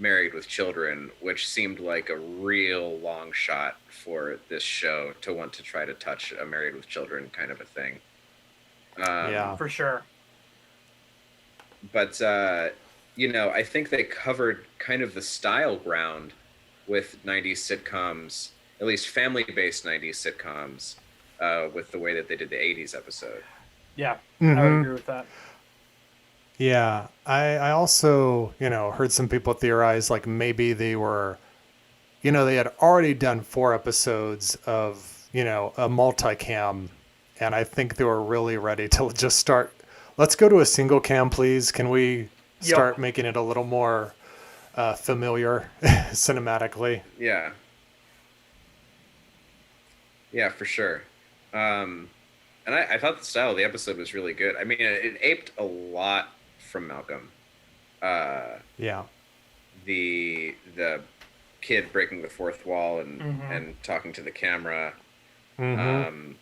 Married with Children, which seemed like a real long shot for this show to want to try to touch a Married with Children kind of a thing. Yeah. For sure. But I think they covered kind of the style ground with 90s sitcoms, at least family-based 90s sitcoms, with the way that they did the 80s episode. Yeah, I would Mm-hmm. agree with that. Yeah. I also, heard some people theorize like maybe they were, they had already done 4 episodes of, a multicam. And I think they were really ready to just start. Let's go to a single cam, please. Can we Yep. start making it a little more familiar cinematically? Yeah. Yeah, for sure. Um, and I thought the style of the episode was really good. I mean, it aped a lot from Malcolm. Uh, Yeah. the kid breaking the fourth wall and Mm-hmm. and talking to the camera. Mm-hmm. Um,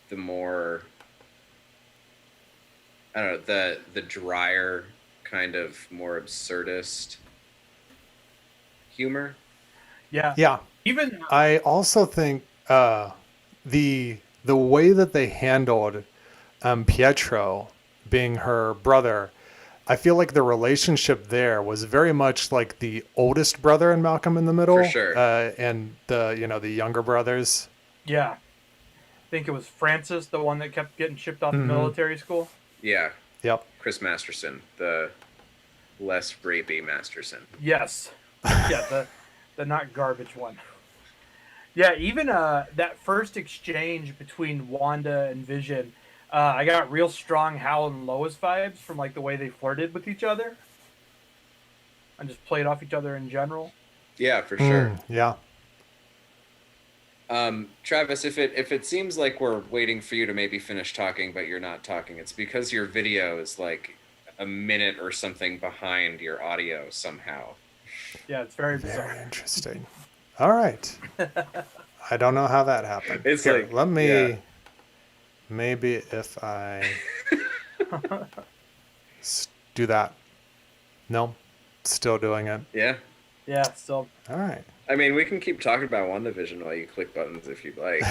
the more I don't know, the drier kind of more absurdist humor. Yeah. Yeah. Even I also think the the way that they handled Pietro being her brother, I feel like the relationship there was very much like the oldest brother in Malcolm in the For Middle, sure. and the younger brothers. yeah, I think it was Francis, the one that kept getting shipped off to Mm-hmm. military school. Yeah, Yep. Chris Masterson, the less rapey Masterson. Yes. Yeah, the not garbage one. Yeah, even that first exchange between Wanda and Vision, I got real strong Hal and Lois vibes from like the way they flirted with each other and just played off each other in general. Yeah, for sure. Yeah. Travis, if it seems like we're waiting for you to maybe finish talking, but you're not talking, it's because your video is like a minute or something behind your audio somehow. Yeah, it's very Very bizarre. interesting. All right. I don't know how that happened. It's Here, like, let me. yeah. Maybe if I do that. No, still doing it. Yeah. Yeah, still. All right. I mean, we can keep talking about WandaVision while you click buttons if you'd like.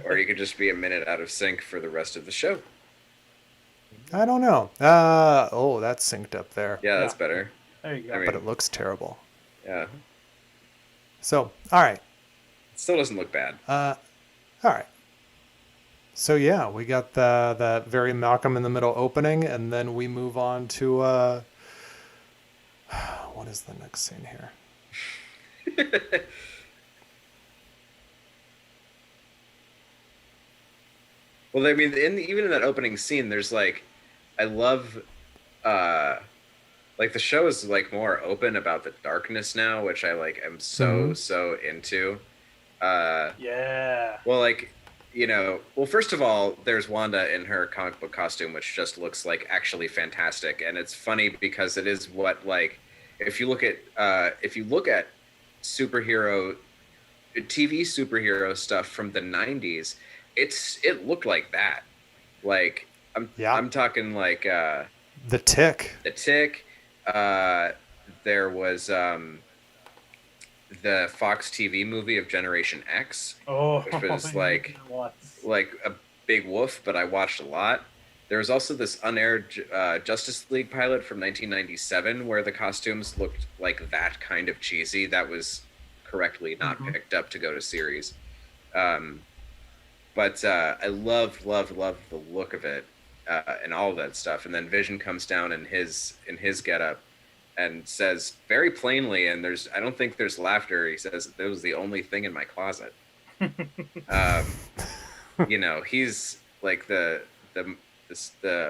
Or you could just be a minute out of sync for the rest of the show. I don't know. Oh, that's synced up there, Yeah, that's Yeah. better. There you go. I mean, but it looks terrible. yeah. So, all right. It still doesn't look bad. All right. So yeah, we got the very Malcolm in the Middle opening, and then we move on to what is the next scene here? Well, I mean, even in that opening scene, there's like, I love, uh, like the show is like more open about the darkness now, which I like am so into. Yeah. Well, like, well, first of all, there's Wanda in her comic book costume, which just looks like actually fantastic, and it's funny because it is what like, if you look at superhero TV superhero stuff from the '90s, it looked like that. Like Yeah. I'm talking like The Tick. the Tick. There was the Fox TV movie of Generation X, Oh, which was like a big woof, but I watched a lot. There was also this unaired Justice League pilot from 1997 where the costumes looked like that kind of cheesy. That was correctly not picked up to go to series. But I love the look of it and all of that stuff. And then Vision comes down in his getup and says very plainly, and I don't think there's laughter. He says, "That was the only thing in my closet." He's like the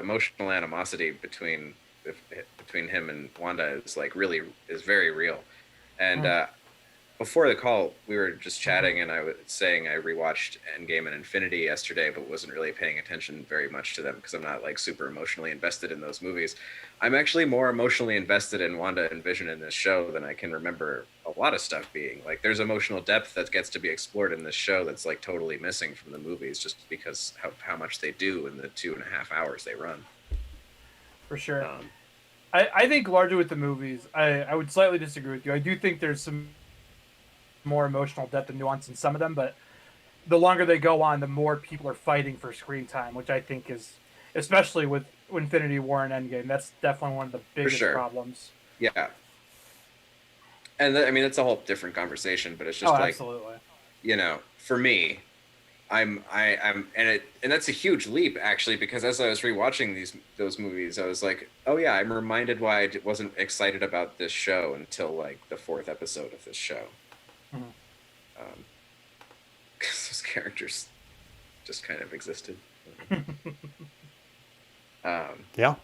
emotional animosity between him and Wanda is very real. And before the call, we were just chatting, and I was saying I rewatched Endgame and Infinity yesterday, but wasn't really paying attention very much to them because I'm not like super emotionally invested in those movies. I'm actually more emotionally invested in Wanda and Vision in this show than I can remember a lot of stuff being. Like, there's emotional depth that gets to be explored in this show that's like totally missing from the movies, just because how much they do in the 2.5 hours they run. for sure. I think largely with the movies, I would slightly disagree with you. I do think there's some more emotional depth and nuance in some of them, but the longer they go on, the more people are fighting for screen time, which I think is, especially with Infinity War and Endgame, that's definitely one of the For biggest sure. problems. Yeah. And I mean, it's a whole different conversation, but it's Oh, just like, absolutely. for me, and that's a huge leap actually, because as I was rewatching those movies, I was like, oh yeah, I'm reminded why wasn't excited about this show until like the fourth episode of this show. Mhm. Because those characters just kind of existed. Um, Yeah,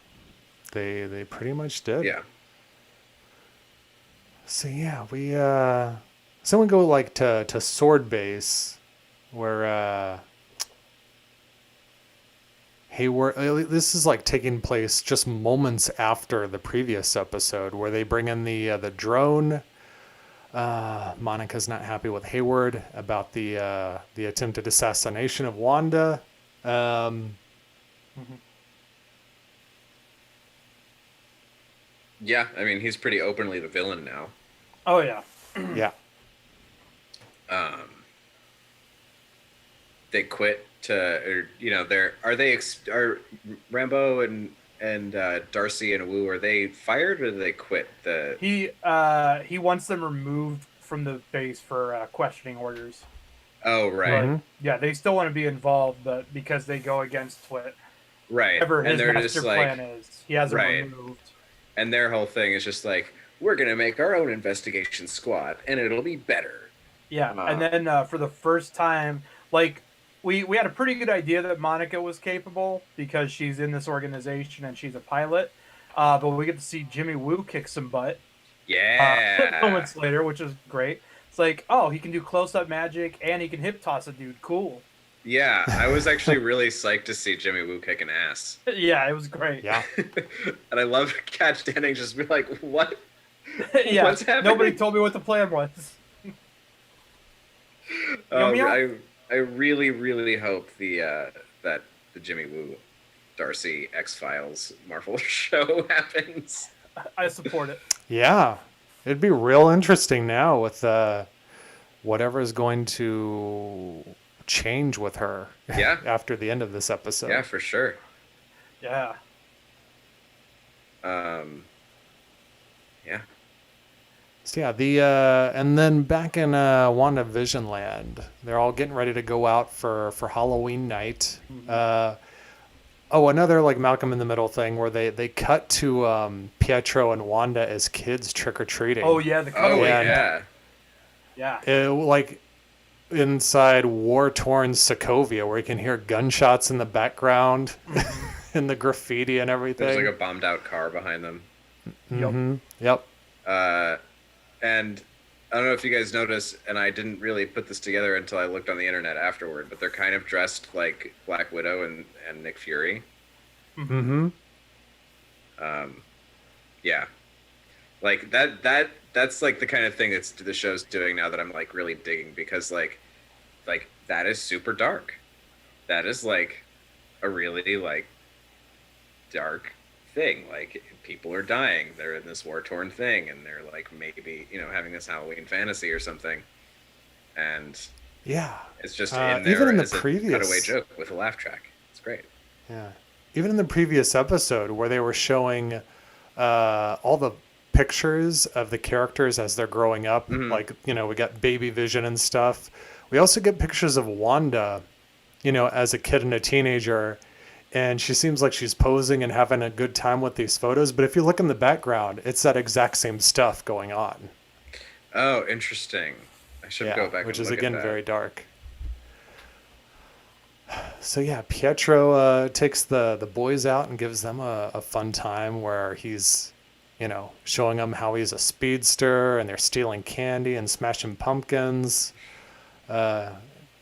they pretty much did. yeah. So yeah, we go like to sword base where Hayward. This is like taking place just moments after the previous episode where they bring in the drone. Monica's not happy with Hayward about the attempted assassination of Wanda. Um, Mhm. Yeah, I mean, he's pretty openly the villain now. Oh yeah. yeah, Um, they quit to, or, they're are they are Rambo and Darcy and Wu, are they fired or do they quit the? He wants them removed from the base for questioning orders. Oh, right. But hmm yeah, they still want to be involved, but because they go against Right. whatever And his they're master just plan like, is, he has them right. removed. And their whole thing is just like, we're gonna make our own investigation squad and it'll be better. Yeah, and Uh, then for the first time, like we had a pretty good idea that Monica was capable because she's in this organization and she's a pilot. But we get to see Jimmy Woo kick some butt yeah. moments later, which is great. It's like, oh, he can do close up magic and he can hip toss a dude. Cool. Yeah, I was actually really psyched to see Jimmy Woo kick an ass. Yeah, it was great. yeah, And I love Kat Standing just be like, what? Yeah, What's happening? nobody told me what the plan was. Meow Um, meow. I really, really hope that the Jimmy Woo Darcy X Files Marvel show happens. I support it. yeah. It'd be real interesting now with whatever is going to change with her Yeah, after the end of this episode. yeah, for sure. Yeah. Um, yeah, So yeah, the and then back in WandaVision land, they're all getting ready to go out for Halloween night. Mhm. Oh, another like Malcolm in the Middle thing where they cut to Pietro and Wanda as kids trick or treating. Oh yeah, the oh cutaway. And Yeah. like inside war torn Sokovia where you can hear gunshots in the background Mhm. and the graffiti and there's everything. like a bombed out car behind them. Yep. Yep. Uh, and I don't know if you guys noticed, and I didn't really put this together until I looked on the internet afterward, but they're kind of dressed like Black Widow and Nick Fury. Mhm. Mm-hmm. Um, yeah, like that's like the kind of thing that's the show's doing now that I'm like really digging, because like that is super dark. That is like a really like dark thing. Like people are dying. They're in this war torn thing, and they're like maybe having this Halloween fantasy or something, and Yeah. it's just in Even there in the as a cutaway previous, joke with a laugh track. It's great. yeah, even in the previous episode where they were showing all the pictures of the characters as they're growing up, Mhm. like we got baby Vision and stuff. We also get pictures of Wanda, as a kid and a teenager, and she seems like she's posing and having a good time with these photos. But if you look in the background, it's that exact same stuff going on. Oh, interesting. I should go Yeah, back which and is look again at that. very dark. So yeah, Pietro takes the boys out and gives them a fun time where he's, showing them how he's a speedster and they're stealing candy and smashing pumpkins. Uh,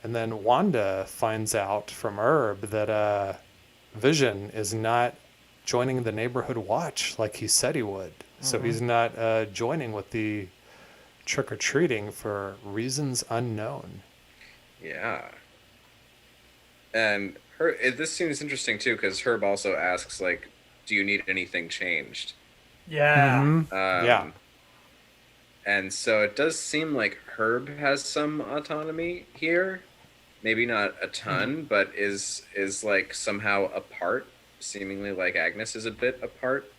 and then Wanda finds out from Herb that Vision is not joining the neighborhood watch like he said he would. So Mhm. he's not joining with the trick or treating for reasons unknown. Yeah. And this seems interesting too, because Herb also asks like, "Do you need anything changed?" Yeah. Mm-hmm. Yeah. And so it does seem like Herb has some autonomy here. Maybe not a ton, but is like somehow apart, seemingly like Agnes is a bit apart.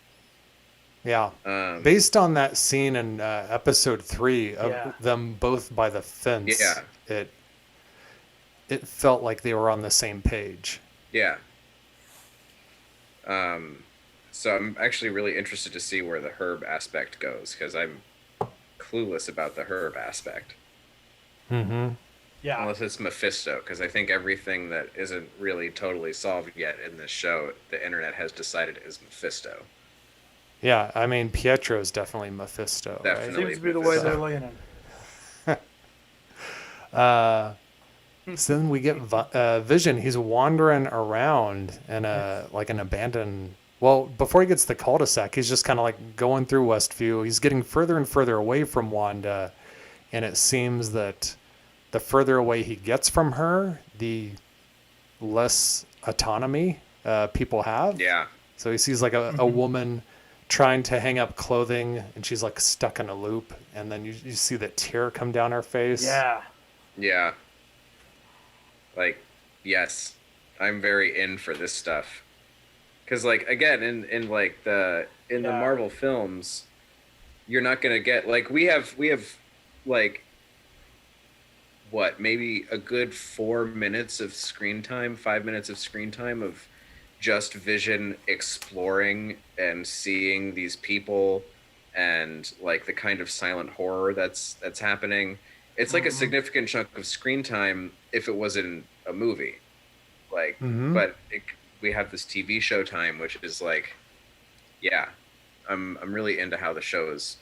Yeah. Um, Based on that scene in episode 3 of Yeah. them both by the fence, yeah, it felt like they were on the same page. yeah. Um, so I'm actually really interested to see where the Herb aspect goes because I'm clueless about the Herb aspect. Mm-hmm. Yeah. Unless it's Mephisto, because I think everything that isn't really totally solved yet in this show, the internet has decided is Mephisto. Yeah, I mean Pietro is definitely Mephisto, right? Definitely. Seems to be the way Mephisto. they're leaning. So then we get Vision. He's wandering around in a like an abandoned. Well, before he gets to the cul-de-sac, he's just kind of like going through Westview. He's getting further and further away from Wanda, and it seems that the further away he gets from her, the less autonomy people have. Yeah. So he sees like a woman trying to hang up clothing, and she's like stuck in a loop, and then you see the tear come down her face. Yeah. Yeah. Like, yes, I'm very in for this stuff. Because, like, again, in like the Yeah. Marvel films, you're not gonna get like we have like what, maybe a good 4 minutes of screen time, 5 minutes of screen time of just Vision exploring and seeing these people and like the kind of silent horror that's happening. It's like a significant chunk of screen time if it was in a movie. Like, but we have this TV show time, which is like, yeah, I'm really into how the show is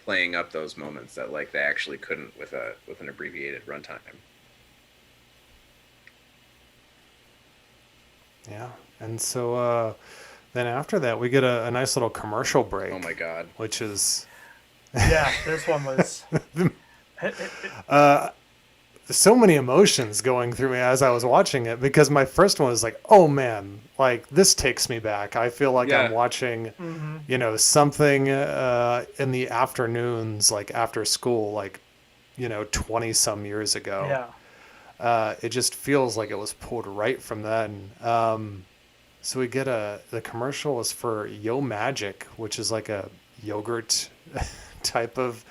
playing up those moments that like they actually couldn't with an abbreviated runtime. Yeah. And so then after that, we get a nice little commercial break. Oh my god. Which is Yeah. This one was. so many emotions going through me as I was watching it, because my first one was like, oh man, like this takes me back. I feel like Yeah. I'm watching, something in the afternoons, like after school, like, 20 some years ago. Yeah. It just feels like it was pulled right from then. So we get the commercial is for Yo Magic, which is like a yogurt type of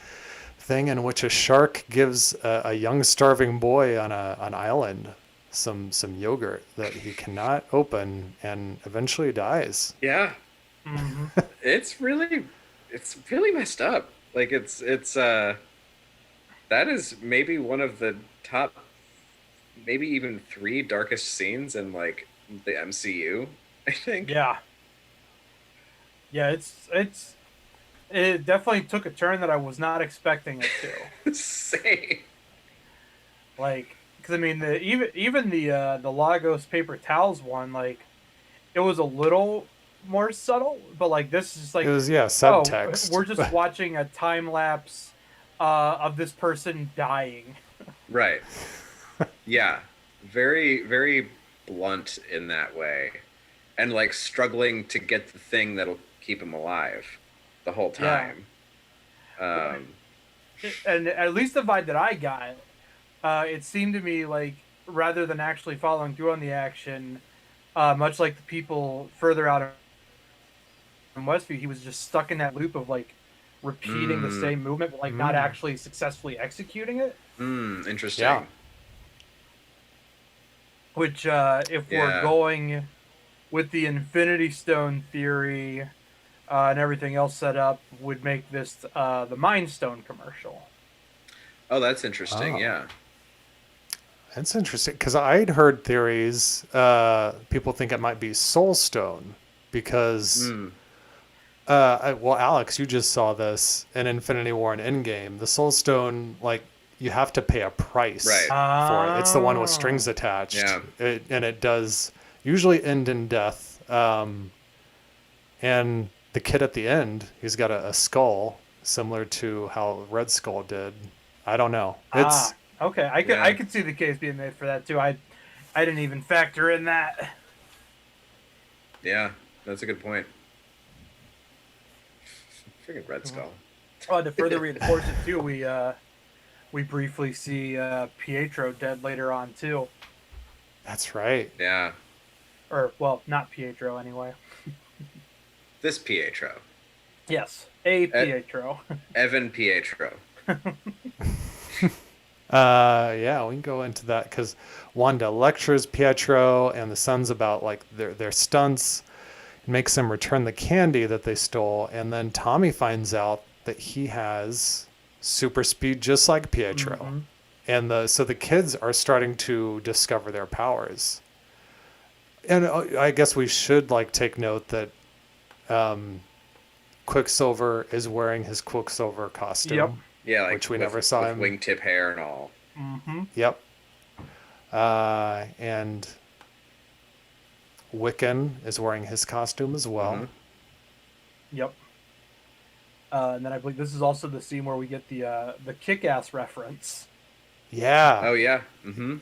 thing in which a shark gives a young starving boy on an island some yogurt that he cannot open and eventually dies. Yeah. It's really messed up. Like it's that is maybe one of the top, maybe even 3 darkest scenes in like the MCU, I think. Yeah. Yeah. It definitely took a turn that I was not expecting it to. Same. Like, because I mean, even the Lagos paper towels one, like, it was a little more subtle, but like this is like, It was subtext. we're just watching a time lapse of this person dying. Right. Yeah. Very, very blunt in that way. And like struggling to get the thing that'll keep him alive the whole time. And at least the vibe that I got, it seemed to me like rather than actually following through on the action, much like the people further out in Westview, he was just stuck in that loop of like repeating the same movement, but like not actually successfully executing it. Interesting. Yeah. Which, if we're going with the Infinity Stone theory and everything else set up, would make this the Mind Stone commercial. Oh, that's interesting. Oh. Yeah. That's interesting, because I'd heard theories. People think it might be Soul Stone because, well, Alex, you just saw this in Infinity War and Endgame. The Soul Stone, like, you have to pay a price for it. It's the one with strings attached. Yeah. And it does usually end in death. And the kid at the end, he's got a skull similar to how Red Skull did. I don't know. It's okay. I could see the case being made for that too. I didn't even factor in that. Yeah, that's a good point. Freaking Red Skull. Oh, to further reinforce it too, we briefly see Pietro dead later on too. That's right. Yeah. Or well, not Pietro anyway. This Pietro. Yes, a Pietro. Evan Pietro. Yeah, we can go into that because Wanda lectures Pietro and the sons about like their stunts, makes them return the candy that they stole, and then Tommy finds out that he has super speed just like Pietro, Mm-hmm. and so the kids are starting to discover their powers. And I guess we should like take note that Quicksilver is wearing his Quicksilver costume. Yep. Yeah, like which we never saw with him. wingtip hair and all. Mm-hmm. Yep. And Wiccan is wearing his costume as well. Mhm. Yep. And then I believe this is also the scene where we get the Kick-Ass reference. Yeah. Oh yeah. Mm-hmm.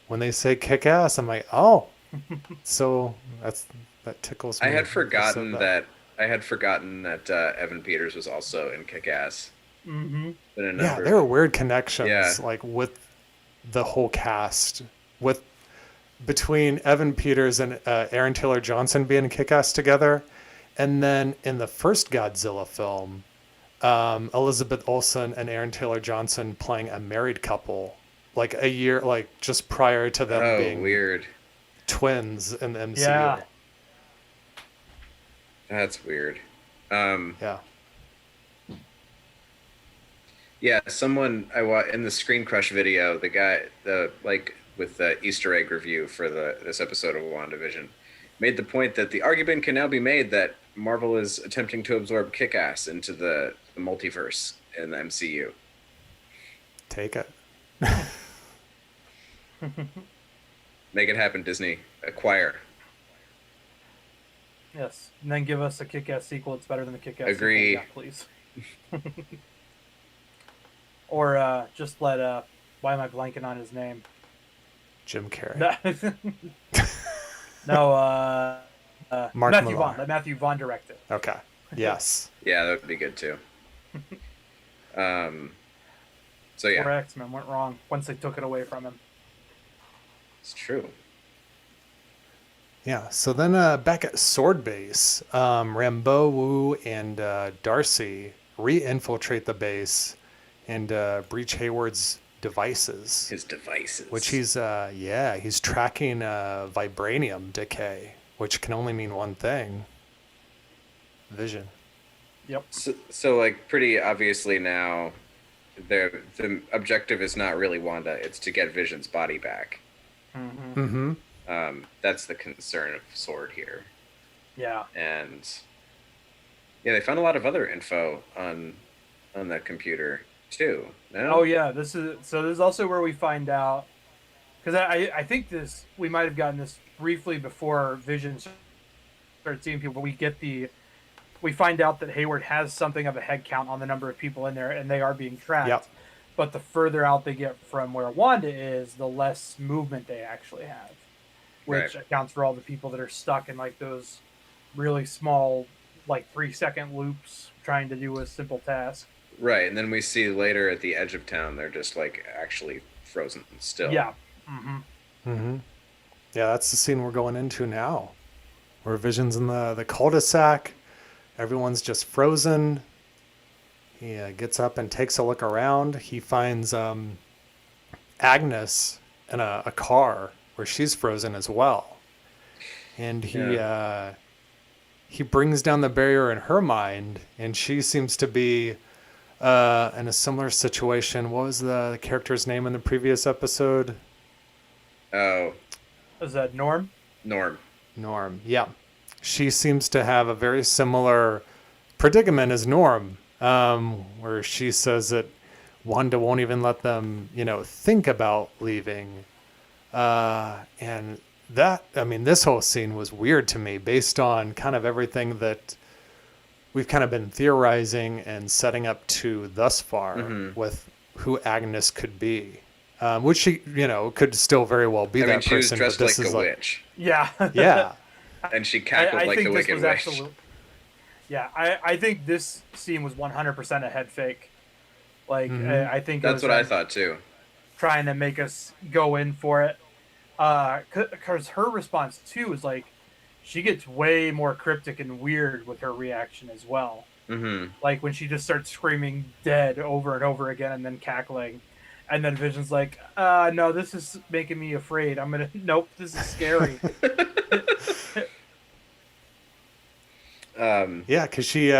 When they say kick ass, I'm like, oh. So that tickles me. I had when they forgotten said that Evan Peters was also in Kick-Ass. Mm-hmm. Yeah, there were weird connections, Yeah. like with the whole cast, with between Evan Peters and Aaron Taylor Johnson being Kick-Ass together, and then in the first Godzilla film, Elizabeth Olsen and Aaron Taylor Johnson playing a married couple, like a year, like just prior to them being weird. twins in the MCU. Yeah. That's weird. Yeah. Yeah, someone in the Screen Crush video, the guy with the Easter egg review for this episode of WandaVision made the point that the argument can now be made that Marvel is attempting to absorb Kick-Ass into the multiverse in the MCU. Take it. Make it happen, Disney. Acquire. Yes. And then give us a Kick-Ass sequel. It's better than the Kick-Ass Agree. sequel. Yeah, please. Or just let why am I blanking on his name? Jim Carrey. No, Mark Matthew Millar. Vaughn. Let Matthew Vaughn direct it. Okay. Yes. Yeah, that would be good too. So yeah, Or X-Men went wrong once they took it away from him. it's true. Yeah. So then back at Sword Base, Rambeau, Wu, and Darcy re-infiltrate the base and breach Hayward's devices. His devices. Which he's tracking vibranium decay, which can only mean one thing: vision. Yep. So like pretty obviously now, the objective is not really Wanda; it's to get Vision's body back. Mm-hmm. Mm-hmm. That's the concern of Sword here. Yeah. And yeah, they found a lot of other info on that computer too. No? Oh yeah. This is also where we find out, because I think we might have gotten this briefly before Vision started seeing people. But we find out that Hayward has something of a head count on the number of people in there, and they are being tracked. Yep. But the further out they get from where Wanda is, the less movement they actually have, which Right. accounts for all the people that are stuck in like those really small, like 3-second loops trying to do a simple task. Right, and then we see later at the edge of town, they're just like actually frozen still. Yeah. Mm-hmm. Mm-hmm. Yeah, that's the scene we're going into now, where Vision's in the cul-de-sac. Everyone's just frozen. He gets up and takes a look around. He finds Agnes in a car where she's frozen as well. And he brings down the barrier in her mind, and she seems to be in a similar situation. What was the character's name in the previous episode? Oh, Is that Norm? Norm. Norm, yeah. She seems to have a very similar predicament as Norm, where she says that Wanda won't even let them, think about leaving. And this whole scene was weird to me based on kind of everything that we've kind of been theorizing and setting up to thus far with who Agnes could be. Which she, could still very well be that she was person. dressed but this like is a witch. Yeah. Yeah. And she cackled like the Wicked Witch. Yeah, I think this scene was 100% a head fake. Like, Mm-hmm. I think it That's was what I them thought too. trying to make us go in for it. Because her response too is like, she gets way more cryptic and weird with her reaction as well. Mm-hmm. Like when she just starts screaming dead over and over again and then cackling. And then Vision's like, no, this is making me afraid. nope, this is scary. Yeah, because she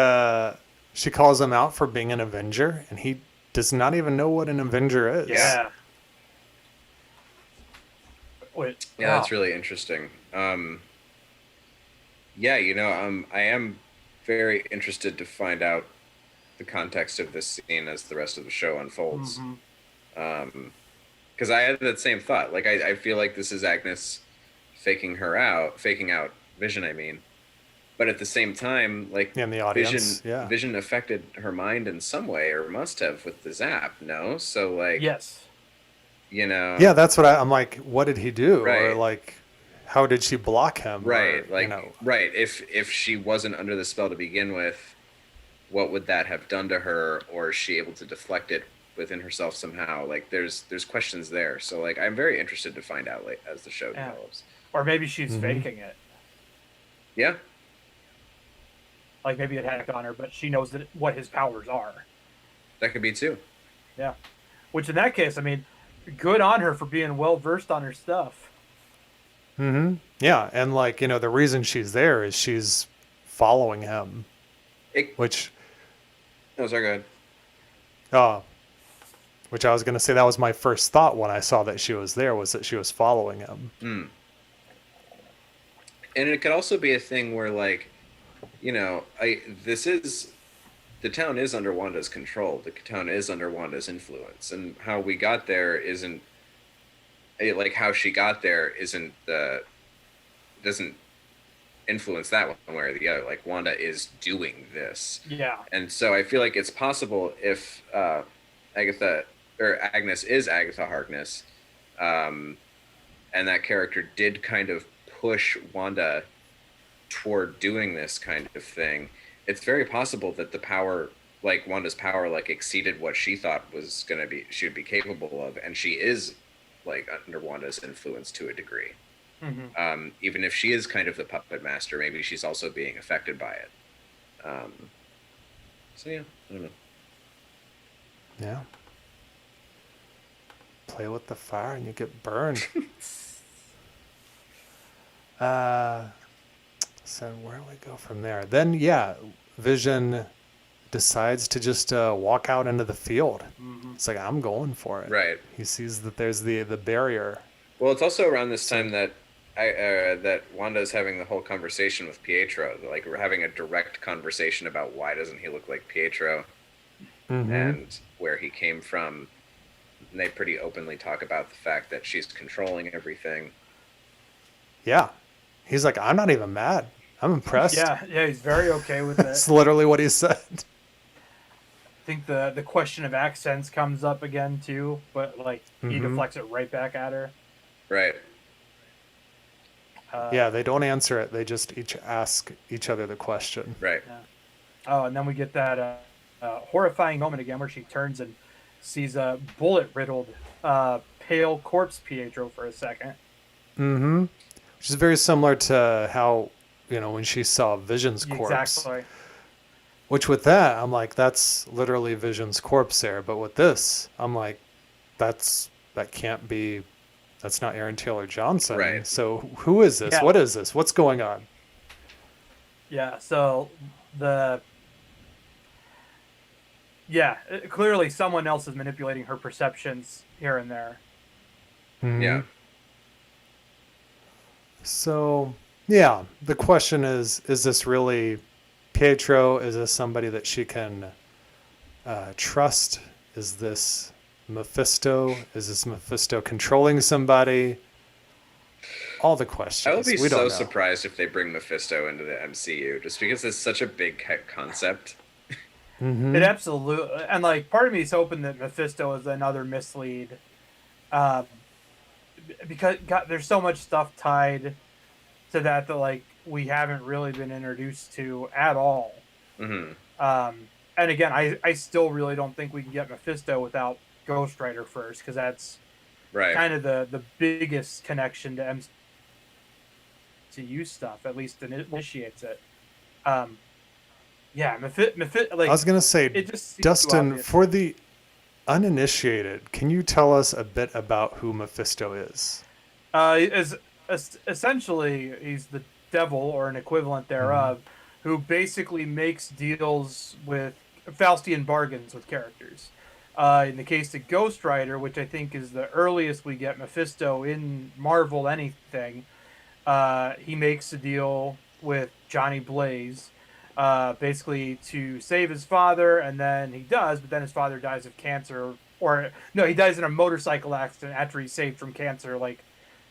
calls him out for being an Avenger, and he does not even know what an Avenger is. Yeah. Yeah. Wait, Yeah, that's really interesting. Yeah, I am very interested to find out the context of this scene as the rest of the show unfolds. Mm-hmm. Because I had that same thought. Like, I feel like this is Agnes faking out Vision, I mean. But at the same time, like, In the audience, yeah. Vision affected her mind in some way, or must have with the zap, no? So, like, Yes. Yeah, that's what I'm like, what did he do? Right. Or like, how did she block him? Right, Or, like, right. If she wasn't under the spell to begin with, what would that have done to her? Or is she able to deflect it within herself somehow? Like, there's questions there. So, like, I'm very interested to find out, like, as the show develops. Or maybe she's faking it. Yeah. Like maybe it hacked on her, but she knows what his powers are. That could be too. Yeah. Which in that case, I mean, good on her for being well versed on her stuff. Mm-hmm. Yeah, and like, the reason she's there is she's following him. Which Oh, sorry, go ahead. Which I was gonna say that was my first thought when I saw that she was there, was that she was following him. Mm. And it could also be a thing where, like, the town is under Wanda's control. The town is under Wanda's influence, and how we got there isn't, like, how she got there doesn't influence that one way or the other. Like, Wanda is doing this. Yeah. And so I feel like it's possible if Agnes is Agatha Harkness, and that character did kind of push Wanda toward doing this kind of thing, it's very possible that the power, like Wanda's power, like exceeded what she thought she would be capable of, and she is like under Wanda's influence to a degree. Mm-hmm. Even if she is kind of the puppet master, maybe she's also being affected by it. So yeah, I don't know. Yeah. Play with the fire and you get burned. So where do we go from there? Then, yeah, Vision decides to just walk out into the field. Mm-hmm. It's like, I'm going for it. Right. He sees that there's the barrier. Well, it's also around this time that that Wanda's having the whole conversation with Pietro. Like, we're having a direct conversation about why doesn't he look like Pietro, and where he came from. And they pretty openly talk about the fact that she's controlling everything. Yeah. He's like, I'm not even mad. I'm impressed. Yeah, he's very okay with it. That's literally what he said. I think the question of accents comes up again too, but like he deflects it right back at her. Right. Yeah, they don't answer it. They just each ask each other the question. Right. Yeah. Oh, and then we get that horrifying moment again where she turns and sees a bullet-riddled, pale corpse Pietro for a second. Mm-hmm. Which is very similar to how, when she saw Vision's corpse. Exactly. Which with that, I'm like, that's literally Vision's corpse there. But with this, I'm like, that can't be, that's not Aaron Taylor Johnson. Right. So who is this? Yeah. What is this? What's going on? Yeah, so clearly someone else is manipulating her perceptions here and there. Mm-hmm. Yeah. So, yeah, the question is this really Pietro? Is this somebody that she can trust? Is this Mephisto? Is this Mephisto controlling somebody? All the questions. I would be we don't so know. surprised if they bring Mephisto into the MCU, just because it's such a big concept. Mm-hmm. It absolutely, and like part of me is hoping that Mephisto is another mislead, because there's so much stuff tied to that like we haven't really been introduced to at all. Mm-hmm. And again, I still really don't think we can get Mephisto without Ghost Rider first, because that's Right. kind of the biggest connection to MCU stuff, at least initiates it. Um, yeah, I was like gonna say, it just seems too Dustin, obvious. for the uninitiated, can you tell us a bit about who Mephisto is? Is essentially he's the devil or an equivalent Hmm. thereof, who basically makes deals with Faustian bargains with characters. In the case of Ghost Rider, which I think is the earliest we get Mephisto in Marvel anything, he makes a deal with Johnny Blaze, basically to save his father, and then he does, but then his father dies of cancer, or no, he dies in a motorcycle accident after he's saved from cancer, like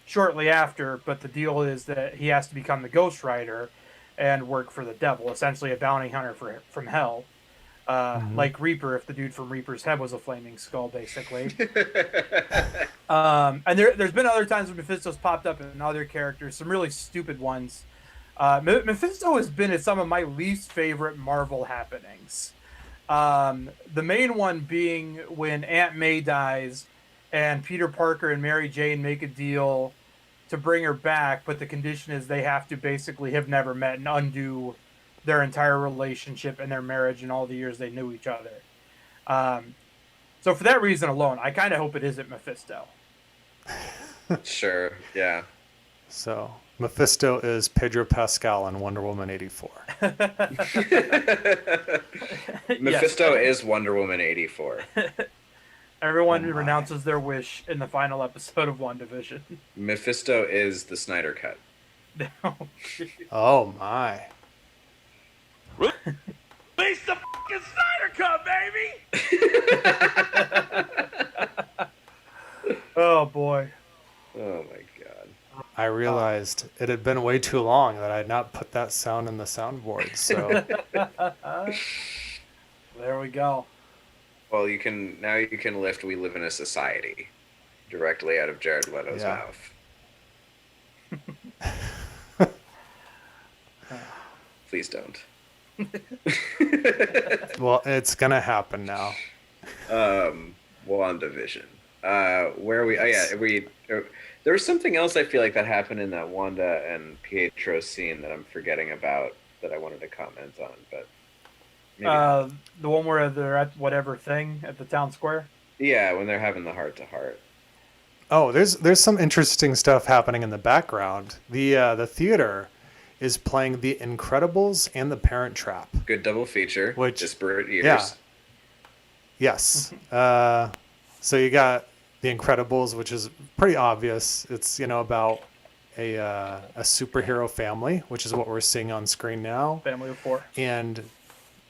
shortly after. But the deal is that he has to become the Ghost Rider and work for the devil, essentially a bounty hunter from hell. Hmm. Like Reaper, if the dude from Reaper's head was a flaming skull, basically. And there's been other times when Mephisto's popped up in other characters, some really stupid ones. Mephisto has been at some of my least favorite Marvel happenings. The main one being when Aunt May dies, and Peter Parker and Mary Jane make a deal to bring her back, but the condition is they have to basically have never met and undo their entire relationship and their marriage and all the years they knew each other. Um, so for that reason alone, I kind of hope it isn't Mephisto. Sure. Yeah. So Mephisto is Pedro Pascal in Wonder Woman 84. Yes, Mephisto is Wonder Woman 84. Oh everyone my. renounces their wish in the final episode of WandaVision. Mephisto is the Snyder Cut. Oh my. Release the fucking Snyder Cut, baby! Oh boy. Oh my god. I realized it had been way too long that I had not put that sound in the soundboard. So There we go. Well, you can lift "We Live in a Society" directly out of Jared Leto's yeah. mouth. Please don't. Well, it's gonna happen now. WandaVision. Where we? Oh yeah, we. There was something else I feel like that happened in that Wanda and Pietro scene that I'm forgetting about that I wanted to comment on, but maybe not. The one where they're at whatever thing at the town square. Yeah, when they're having the heart to heart. Oh, there's some interesting stuff happening in the background. The theater is playing The Incredibles and The Parent Trap, Good double feature. which Disparate years. yeah, yes. So you got The Incredibles, which is pretty obvious. It's about a superhero family, which is what we're seeing on screen now, Family of four. and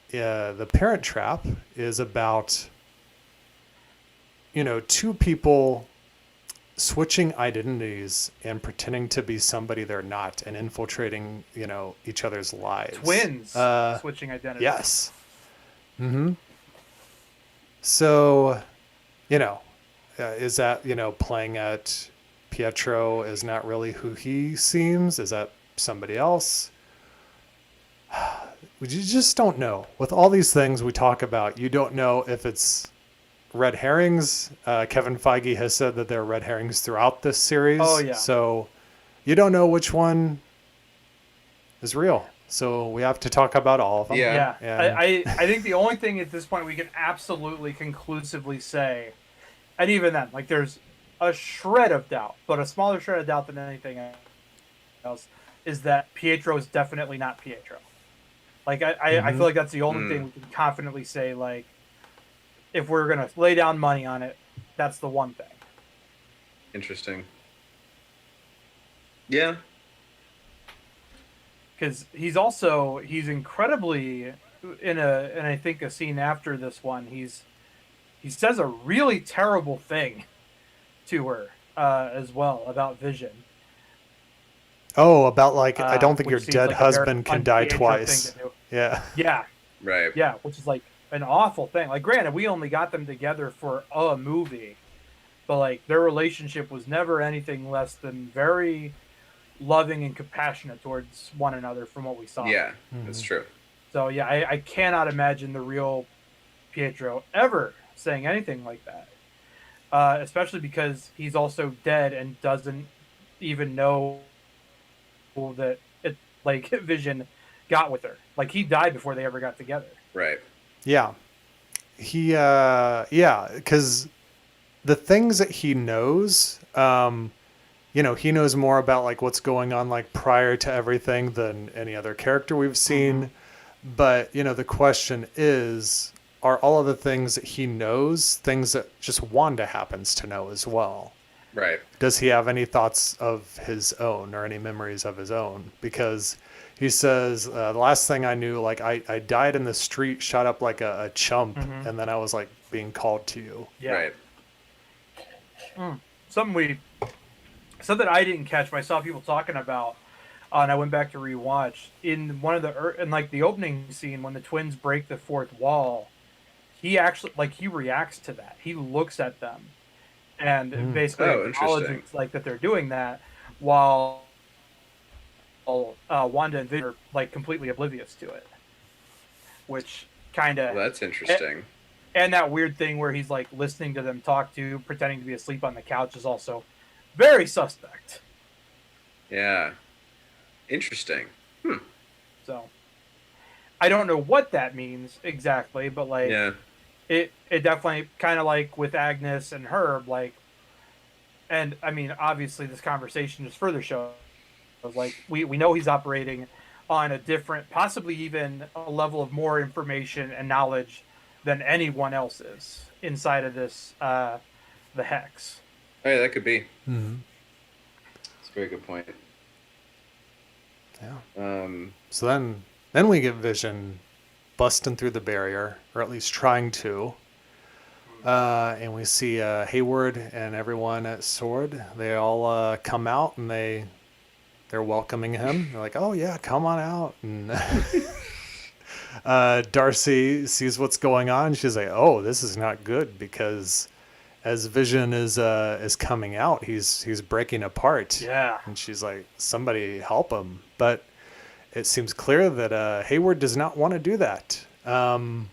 The Parent Trap is about two people switching identities and pretending to be somebody they're not and infiltrating each other's lives. Twins switching identities. Yes. Mm-hmm. So is that playing at Pietro is not really who he seems? Is that somebody else? You just don't know. With all these things we talk about, you don't know if it's red herrings. Kevin Feige has said that there are red herrings throughout this series. Oh, yeah. So you don't know which one is real. So we have to talk about all of them. Yeah. Yeah. And- I think the only thing at this point we can absolutely conclusively say, and even then, like there's a shred of doubt, but a smaller shred of doubt than anything else, is that Pietro is definitely not Pietro. Like I feel like that's the only thing we can confidently say. Like if we're gonna lay down money on it, that's the one thing. Interesting. Yeah. Because he's incredibly and I think a scene after this one, he says a really terrible thing to her as well about Vision. Oh, about like I don't think your which seems dead like a very husband can die un-Pietro twice. thing to do. Yeah. Yeah, Right. yeah, which is like an awful thing. Like, granted, we only got them together for a movie, but like their relationship was never anything less than very loving and compassionate towards one another from what we saw. Yeah, that's true. So yeah, I cannot imagine the real Pietro ever saying anything like that. Especially because he's also dead and doesn't even know that it like Vision got with her. Like he died before they ever got together. Right. Yeah. Yeah, because the things that he knows, he knows more about like what's going on like prior to everything than any other character we've seen. But, the question is, are all of the things that he knows things that just Wanda happens to know as well? Right. Does he have any thoughts of his own or any memories of his own? Because he says, the last thing I knew, like I died in the street, shot up like a chump, and then I was like being called to you. Yeah. Right. Something I didn't catch, but I saw people talking about, and I went back to rewatch in one of the opening scene when the twins break the fourth wall. He actually he reacts to that. He looks at them and basically acknowledges like that they're doing that, while Wanda and Vision are like completely oblivious to it, which kind of Well, that's interesting. And that weird thing where he's like listening to them talk to, pretending to be asleep on the couch, is also very suspect. Yeah. Interesting. So I don't know what that means exactly, but like it definitely kind of like with Agnes and Herb, like, and I mean obviously this conversation just further shows like we know he's operating on a different, possibly even a level of more information and knowledge than anyone else is inside of this the Hex. Oh yeah, that could be. Mm-hmm. That's a very good point. Yeah. So then we get Vision busting through the barrier, or at least trying to. And we see Hayward and everyone at Sword. They all come out and they're welcoming him. They're like, "Oh yeah, come on out." And Darcy sees what's going on. She's like, "Oh, this is not good," because as Vision is coming out, he's breaking apart. Yeah. And she's like, "Somebody help him!" But it seems clear that Hayward does not want to do that. I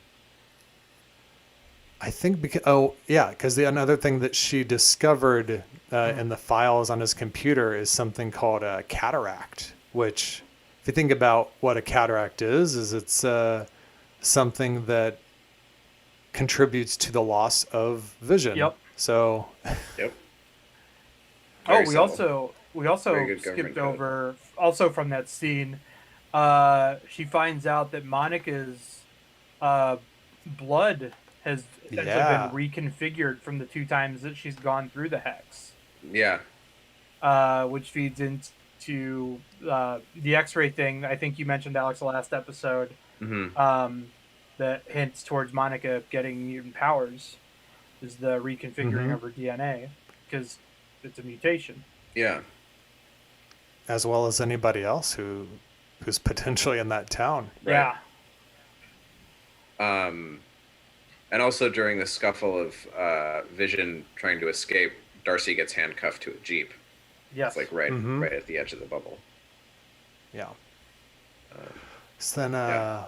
think because another thing that she discovered in the files on his computer is something called a cataract, which, if you think about what a cataract is it's something that contributes to the loss of vision. Yep. So. Yep. We also skipped over also from that scene. She finds out that Monica's blood has been reconfigured from the 2 times that she's gone through the Hex. Yeah. Which feeds into the X-ray thing. I think you mentioned, Alex, the last episode. Mm-hmm. That hints towards Monica getting mutant powers is the reconfiguring of her DNA, because it's a mutation. Yeah. As well as anybody else who's potentially in that town. Right? Yeah. And also during the scuffle of Vision trying to escape, Darcy gets handcuffed to a Jeep. Yes. It's like right at the edge of the bubble. Yeah. So then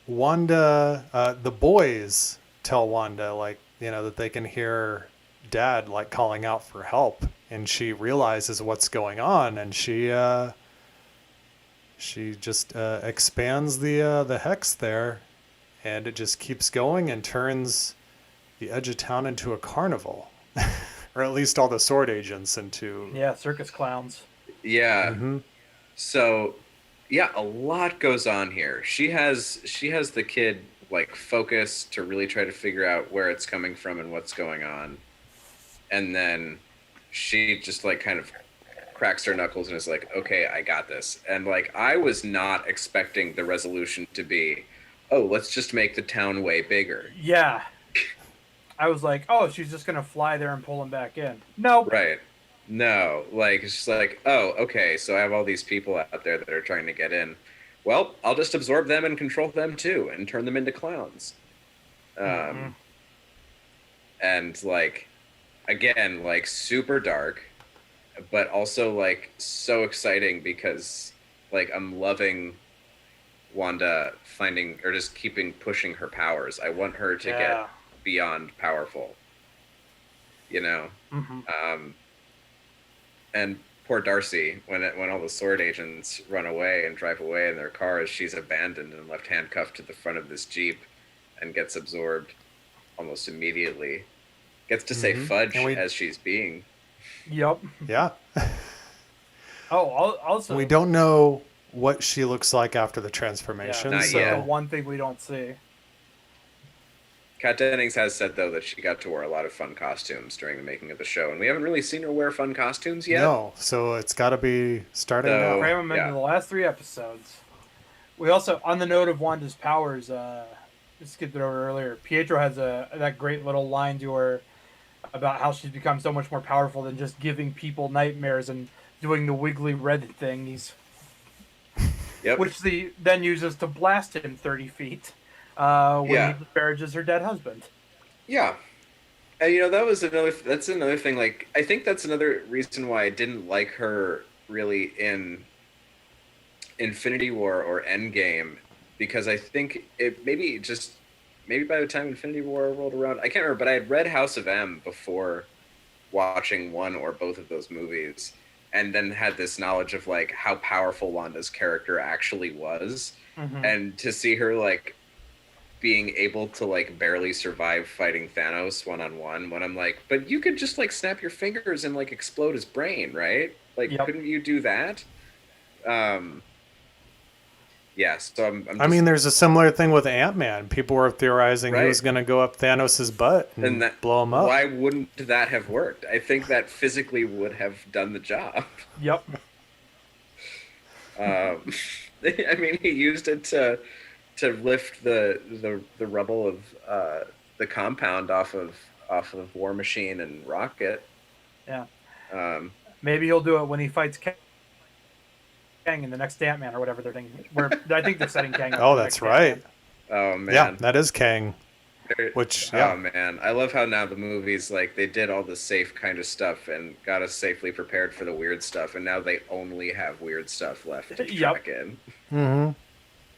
Wanda, the boys tell Wanda, like, that they can hear Dad, like, calling out for help. And she realizes what's going on, and she just expands the hex there, and it just keeps going and turns the edge of town into a carnival, or at least all the Sword agents into circus clowns. Yeah. Mm-hmm. So, yeah, a lot goes on here. She has the kid like focused to really try to figure out where it's coming from and what's going on, and then she just like kind of cracks her knuckles and is like, okay, I got this. And like, I was not expecting the resolution to be, oh, let's just make the town way bigger. Yeah. I was like, oh, she's just going to fly there and pull him back in. No. Right. No. Like, it's just like, oh, okay, so I have all these people out there that are trying to get in. Well, I'll just absorb them and control them too and turn them into clowns. And like, again, like super dark, but also like so exciting because like I'm loving Wanda finding or just keeping pushing her powers. I want her to get beyond powerful. You know, um, and poor Darcy when all the sword agents run away and drive away in their cars, she's abandoned and left handcuffed to the front of this Jeep, and gets absorbed almost immediately. Gets to say fudge as she's being. Yep. Yeah. Oh, also We don't know what she looks like after the transformation. Yeah, Not yet. the one thing we don't see. Kat Dennings has said, though, that she got to wear a lot of fun costumes during the making of the show, and we haven't really seen her wear fun costumes yet. No, so it's got to be starting now. Cram them into the last 3 episodes. We also, on the note of Wanda's powers, skipped it over earlier. Pietro has that great little line to her about how she's become so much more powerful than just giving people nightmares and doing the wiggly red things. Yep. Which he then uses to blast him 30 feet when he disparages her dead husband. Yeah. And, that's another thing. Like, I think that's another reason why I didn't like her really in Infinity War or Endgame, because I think it maybe by the time Infinity War rolled around, I can't remember, but I had read House of M before watching one or both of those movies, and then had this knowledge of like how powerful Wanda's character actually was, and to see her like being able to like barely survive fighting Thanos one-on-one, when I'm like, but you could just like snap your fingers and like explode his brain, right? Like, couldn't you do that? Yeah, so I'm just, I mean, there's a similar thing with Ant-Man. People were theorizing he was going to go up Thanos' butt and blow him up. Why wouldn't that have worked? I think that physically would have done the job. Yep. I mean, he used it to lift the rubble of the compound off of War Machine and Rocket. Yeah. Maybe he'll do it when he fights Kang in the next Ant-Man or whatever they're thinking. I think they're setting Kang up. Oh, that's right. Oh, man. Yeah, that is Kang. Oh, man. I love how now the movies, like, they did all the safe kind of stuff and got us safely prepared for the weird stuff, and now they only have weird stuff left to track in. Mm-hmm.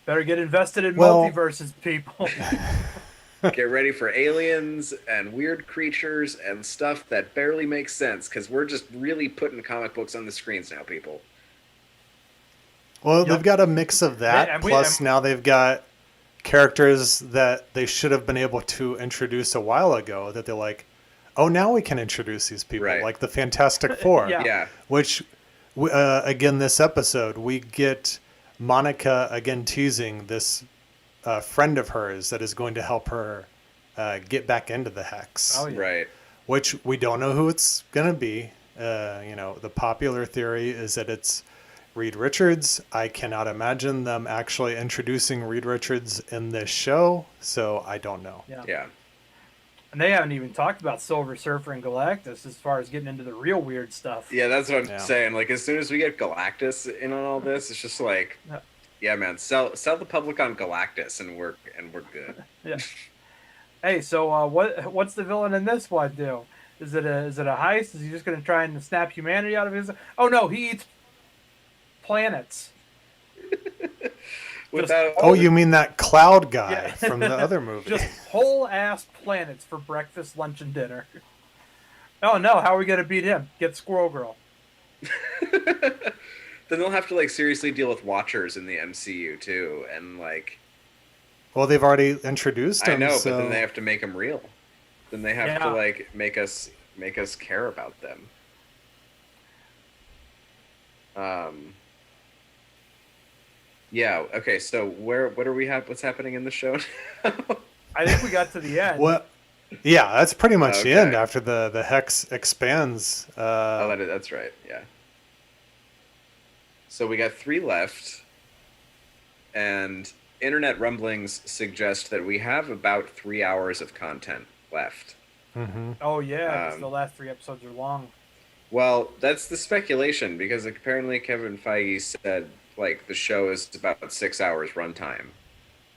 Better get invested in multiverses, people. Get ready for aliens and weird creatures and stuff that barely makes sense, because we're just really putting comic books on the screens now, people. Well, they've got a mix of that, plus now they've got characters that they should have been able to introduce a while ago that they're like, oh, now we can introduce these people, like the Fantastic Four. Which, again, this episode, we get Monica, again, teasing this friend of hers that is going to help her get back into the Hex. Oh, yeah. Right. Which we don't know who it's going to be. The popular theory is that it's Reed Richards. I cannot imagine them actually introducing Reed Richards in this show, so I don't know. Yeah. And they haven't even talked about Silver Surfer and Galactus as far as getting into the real weird stuff. Yeah, that's what I'm saying. Like, as soon as we get Galactus in on all this, it's just like, yeah, man, sell the public on Galactus, and we're good. Yeah. Hey, so what's the villain in this one do? Is it a heist? Is he just going to try and snap humanity out of his? Oh no, he eats planets. You mean that cloud guy from the other movie? Just whole ass planets for breakfast, lunch, and dinner. Oh no, how are we gonna beat him? Get Squirrel Girl. Then they'll have to like seriously deal with Watchers in the MCU too, and like. Well, they've already introduced him. I know, so... but then they have to make him real. Then they have to like make us care about them. Yeah. Okay. So what are we what's happening in the show now? I think we got to the end. Well, yeah, that's pretty much the end after the Hex expands. That's right. Yeah. So we got 3 left, and internet rumblings suggest that we have about 3 hours of content left. Mm-hmm. Oh yeah, 'cause the last 3 episodes are long. Well, that's the speculation, because apparently Kevin Feige said like the show is about 6 hours runtime,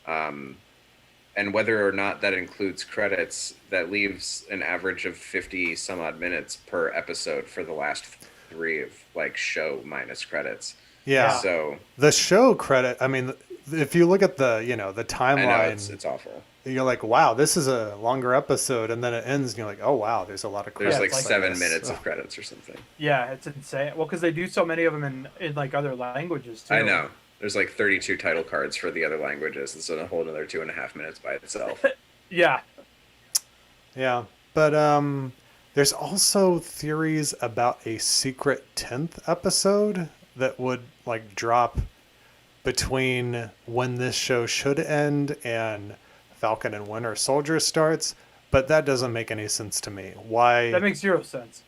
and whether or not that includes credits, that leaves an average of 50 some odd minutes per episode for the last 3 of like show minus credits. Yeah. So the show credit, I mean, if you look at the the I know timeline, it's awful. you're like, wow, this is a longer episode, and then it ends, and you're like, oh wow, there's a lot of There's credits. like it's I 7 guess. minutes Oh. of credits or something. Yeah, it's insane. Well, because they do so many of them in like other languages too. I know. There's like 32 title cards for the other languages. It's a whole another 2.5 minutes by itself. Yeah. Yeah, but there's also theories about a secret 10th episode that would like drop between when this show should end and Falcon and Winter Soldier starts, but that doesn't make any sense to me. Why? That makes zero sense.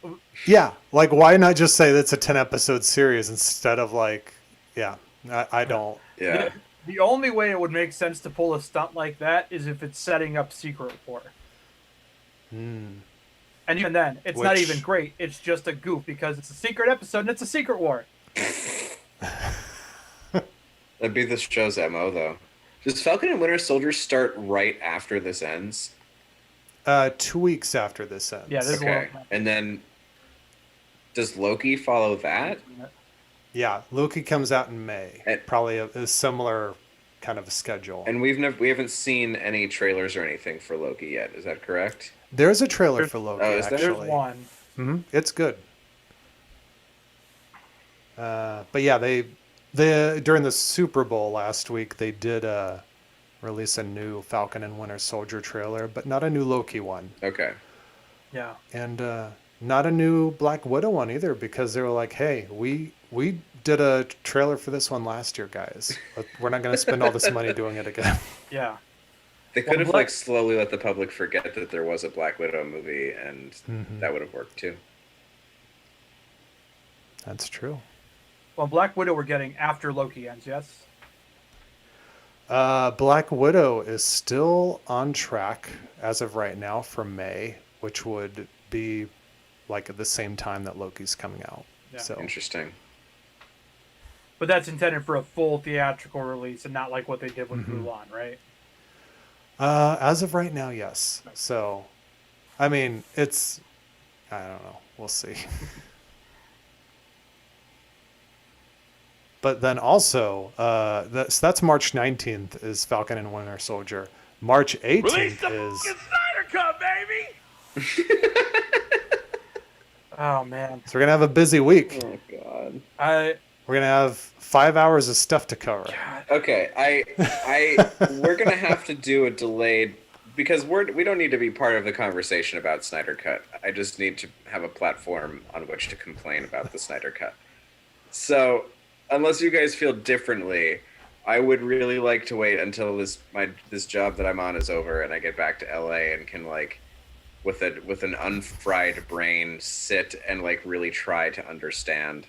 Yeah, like why not just say that's a 10 episode series instead of like, yeah, I don't. Yeah. The only way it would make sense to pull a stunt like that is if it's setting up Secret War. Hmm. And even then, it's not Which- even great. It's just a goof because it's a secret episode and it's a Secret War. That'd be the show's MO, though. Does Falcon and Winter Soldier start right after this ends? 2 weeks after this ends. Yeah, there's Okay. a lot. And then does Loki follow that? Yeah, Loki comes out in May. And- Probably a similar kind of a schedule. And we haven't seen any trailers or anything for Loki yet. Is that correct? There's a trailer There's- for Loki, Oh, is there? actually. There's one. It's good. But yeah, they during the Super Bowl last week, they did release a new Falcon and Winter Soldier trailer, but not a new Loki one. Okay. Yeah. And not a new Black Widow one either, because they were like, hey, we did a trailer for this one last year, guys. We're not going to spend all this money doing it again. Yeah. They Well, could have Black- like slowly let the public forget that there was a Black Widow movie, and that would have worked too. That's true. Well, Black Widow we're getting after Loki ends, yes? Black Widow is still on track as of right now for May, which would be like at the same time that Loki's coming out. Yeah. So Interesting. But that's intended for a full theatrical release and not like what they did with Mulan, right? as of right now, yes. So, I mean, it's I don't know. We'll see. But then also, that's March 19th is Falcon and Winter Soldier. March Release 18th the is fucking Snyder Cut, baby! Oh man, so we're gonna have a busy week. Oh God. We're gonna have 5 hours of stuff to cover. Okay, we're gonna have to do a delayed because we don't need to be part of the conversation about Snyder Cut. I just need to have a platform on which to complain about the Snyder Cut. So, unless you guys feel differently, I would really like to wait until this job that I'm on is over and I get back to LA and can like with an unfried brain sit and like really try to understand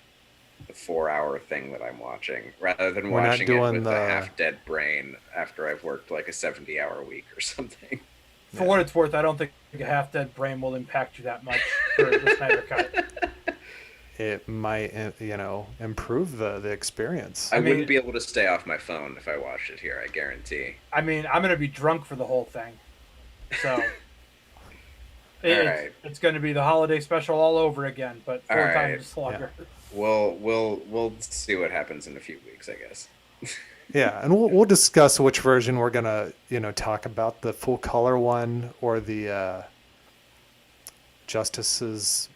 the 4-hour thing that I'm watching rather than We're not watching it doing with the- a half-dead brain after I've worked like a 70-hour week or something. for what it's worth, I don't think a half-dead brain will impact you that much for the Snyder Cut. It might, improve the experience. I mean- wouldn't be able to stay off my phone if I watched it here, I guarantee. I mean, I'm gonna be drunk for the whole thing, so Alright. it's going to be the holiday special all over again, but 4 Alright. times longer. We'll see what happens in a few weeks, I guess. Yeah, and we'll discuss which version we're gonna talk about, the full color one or the Justice's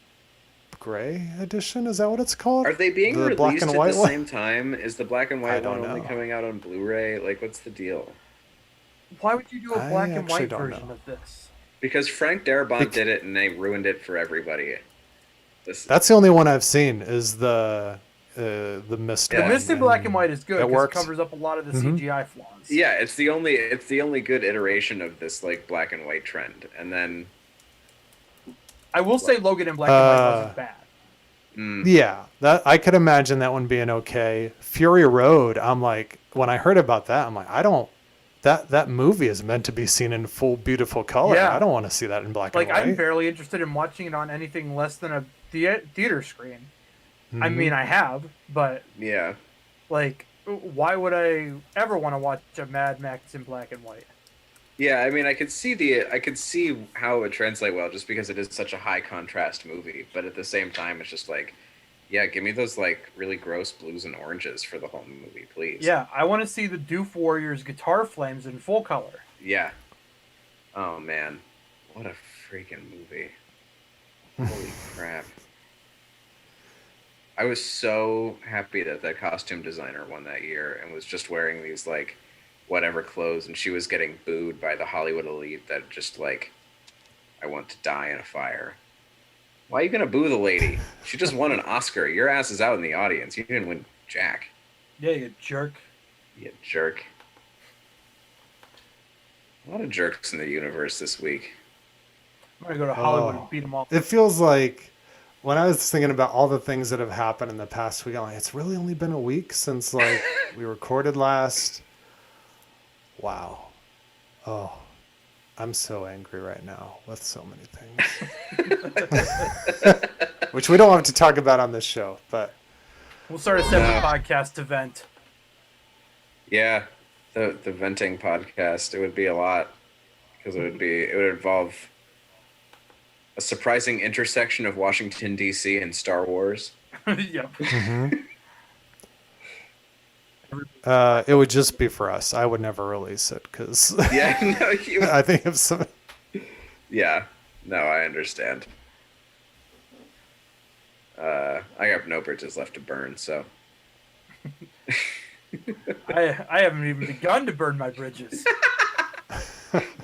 Gray edition. Is that what it's called? Are they being The released black and at white the one? same time? Is the black and I white don't one only know. coming out on Blu-ray? Like, what's the deal? Why would you do a I black and actually white don't version know. of this? Because Frank Darabont did it and they ruined it for everybody. That's the only one I've seen. Is the mist Yeah. The one. Mist in black and white is good It because it works. covers up a lot of the Mhm. CGI flaws. Yeah, it's the only good iteration of this like black and white trend. And then I will say Logan in black and white wasn't bad. Yeah, that I could imagine that one being okay. Fury Road, I'm like, when I heard about that, I'm like, I don't. That movie is meant to be seen in full beautiful color. Yeah. I don't want to see that in black Like, and I'm white. barely interested in watching it on anything less than a theater screen. I Mhm. mean, I have, but yeah. like, why would I ever want to watch a Mad Max in black and white? Yeah, I mean, I could see how it would translate well, just because it is such a high contrast movie. But at the same time, it's just like Yeah, give me those like really gross blues and oranges for the whole movie, please. Yeah, I want to see the Doof Warriors guitar flames in full color. Yeah. Oh man, what a freaking movie! Holy crap! I was so happy that that costume designer won that year and was just wearing these like whatever clothes, and she was getting booed by the Hollywood elite that just like, I want to die in a fire. Why are you gonna boo the lady? She just won an Oscar. Your ass is out in the audience. You didn't win jack. Yeah, you jerk. You jerk. A lot of jerks in the universe this week. I'm gonna go to Hollywood Oh. and beat them all. It feels like when I was thinking about all the things that have happened in the past week, I'm like, it's really only been a week since like we recorded last. Wow. Oh, I'm so angry right now with so many things, which we don't have to talk about on this show. But We'll start a separate podcast to vent. Yeah, the venting podcast. It would be a lot because it would involve a surprising intersection of Washington D.C. and Star Wars. Yep. it would just be for us. I would never release it because Yeah, no, you. I think if some. Yeah, no, I understand. I have no bridges left to burn, so I haven't even begun to burn my bridges.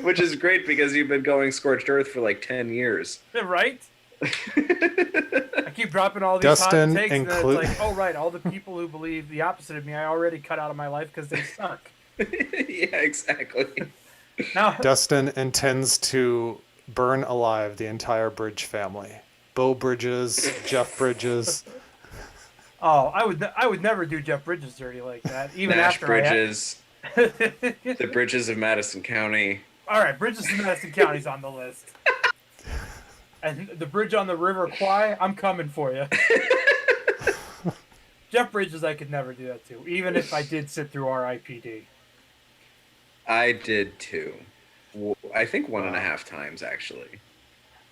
which is great because you've been going scorched earth for like 10 years. Right? I keep dropping all these Dustin hot takes, and then include- it's like, oh right, all the people who believe the opposite of me, I already cut out of my life because they suck. Yeah, exactly. Now, Dustin intends to burn alive the entire Bridge family. Bo Bridges, Jeff Bridges. oh, I would never do Jeff Bridges dirty like that, even Nash after Bridges, I the bridges of Madison County. All right, Bridges in Madison County's on the list. And the bridge on the River Kwai, I'm coming for you. Jeff Bridges, I could never do that to, even if I did sit through RIPD. I did too. I think 1.5 times actually.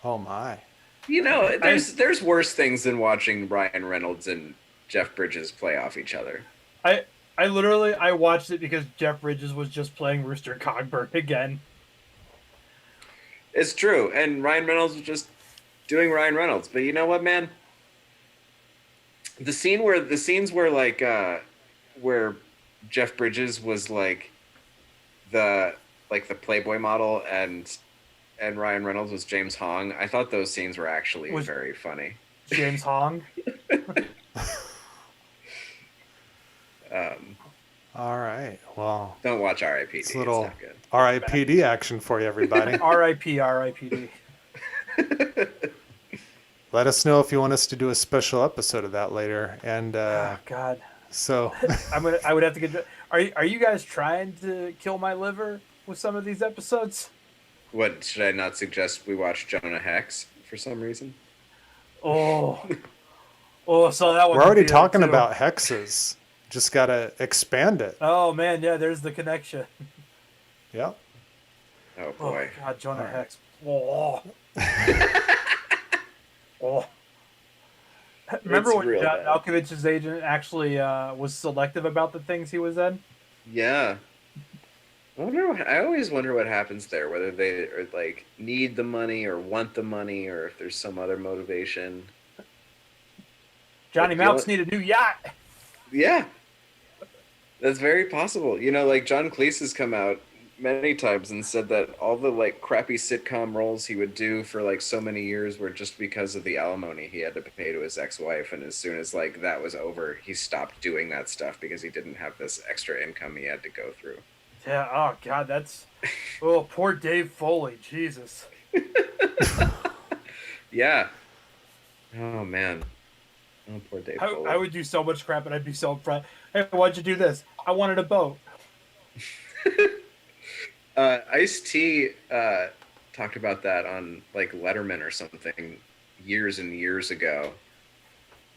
Oh my. You know, there's worse things than watching Ryan Reynolds and Jeff Bridges play off each other. I literally watched it because Jeff Bridges was just playing Rooster Cogburn again. It's true, and Ryan Reynolds was just doing Ryan Reynolds. But you know what, man? The scenes where like where Jeff Bridges was like the Playboy model and Ryan Reynolds was James Hong. I thought those scenes were actually very funny. James Hong. All right. Well, Don't watch R.I.P.D. it's It's a little not good. RIPD action for you, everybody. RIPD. Let us know if you want us to do a special episode of that later. And Oh, God. so, I would have to get. Are you guys trying to kill my liver with some of these episodes? What, should I not suggest we watch Jonah Hex for some reason? Oh, so that one. we're could already be there, talking too. about hexes. Just got to expand it. Oh man, yeah. There's the connection. Yep. Oh Oh boy. God, Jonah All right. Hex. Oh. Oh. Remember when real John bad. Malkovich's agent actually was selective about the things he was in? Yeah. I always wonder what happens there, whether they are like need the money or want the money, or if there's some other motivation. Johnny Like, Malks need a new yacht. Yeah, that's very possible. You know, like John Cleese has come out many times and said that all the like crappy sitcom roles he would do for like so many years were just because of the alimony he had to pay to his ex-wife, and as soon as like that was over, he stopped doing that stuff because he didn't have this extra income he had to go through. Yeah. Oh God, that's. Oh, poor Dave Foley. Jesus. Yeah. Oh man. Oh, poor Dave. Foley. I would do so much crap, and I'd be so proud. Hey, why'd you do this? I wanted a boat. Ice-T talked about that on like Letterman or something years and years ago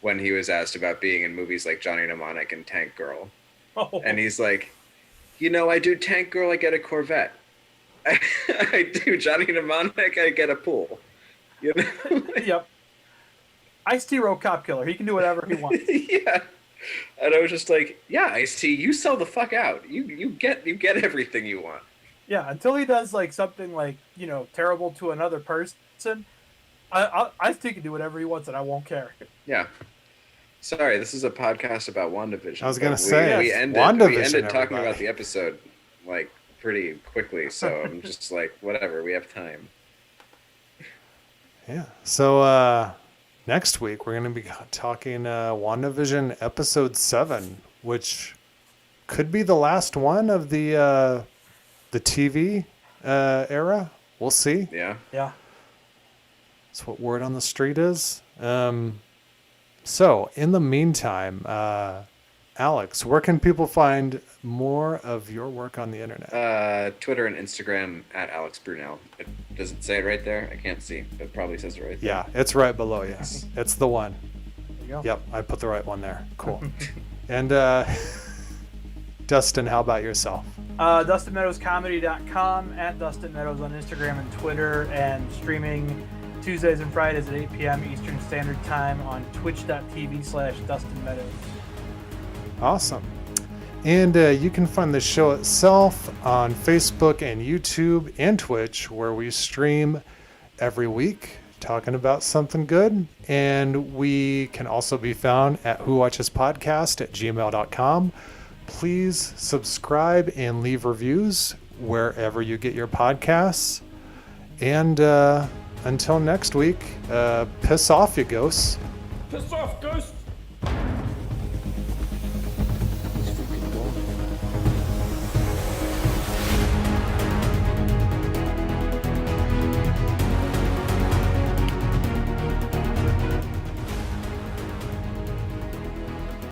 when he was asked about being in movies like Johnny Mnemonic and Tank Girl. Oh. And he's like, you know, I do Tank Girl, I get a Corvette. I do Johnny Mnemonic, I get a pool. You know? Yep. Ice-T wrote Cop Killer. He can do whatever he wants. Yeah. And I was just like, yeah, Ice-T, you sell the fuck out. You get everything you want. Yeah, until he does like something like, you know, terrible to another person, Ice-T can do whatever he wants and I won't care. Yeah. Sorry, this is a podcast about WandaVision. I was gonna but say, we ended WandaVision, talking everybody. about the episode like pretty quickly, so I'm just like, whatever, we have time. Yeah. So next week we're going to be talking WandaVision episode 7, which could be the last one of the TV era. We'll see. Yeah. Yeah. That's what word on the street is. So in the meantime, Alex, where can people find more of your work on the internet? Twitter and Instagram at Alex Brunel. Does it say it right there? I can't see. It probably says it right there. Yeah, it's right below you. It's the one. There you go. Yep, I put the right one there. Cool. And Dustin, how about yourself? DustinMeadowsComedy.com, at Dustin Meadows on Instagram and Twitter, and streaming Tuesdays and Fridays at 8 p.m. Eastern Standard Time on twitch.tv/Dustin Meadows. Awesome. And you can find the show itself on Facebook and YouTube and Twitch, where we stream every week talking about something good. And we can also be found at whowatchespodcast@gmail.com. Please subscribe and leave reviews wherever you get your podcasts. And until next week, piss off, you ghosts. Piss off, ghost!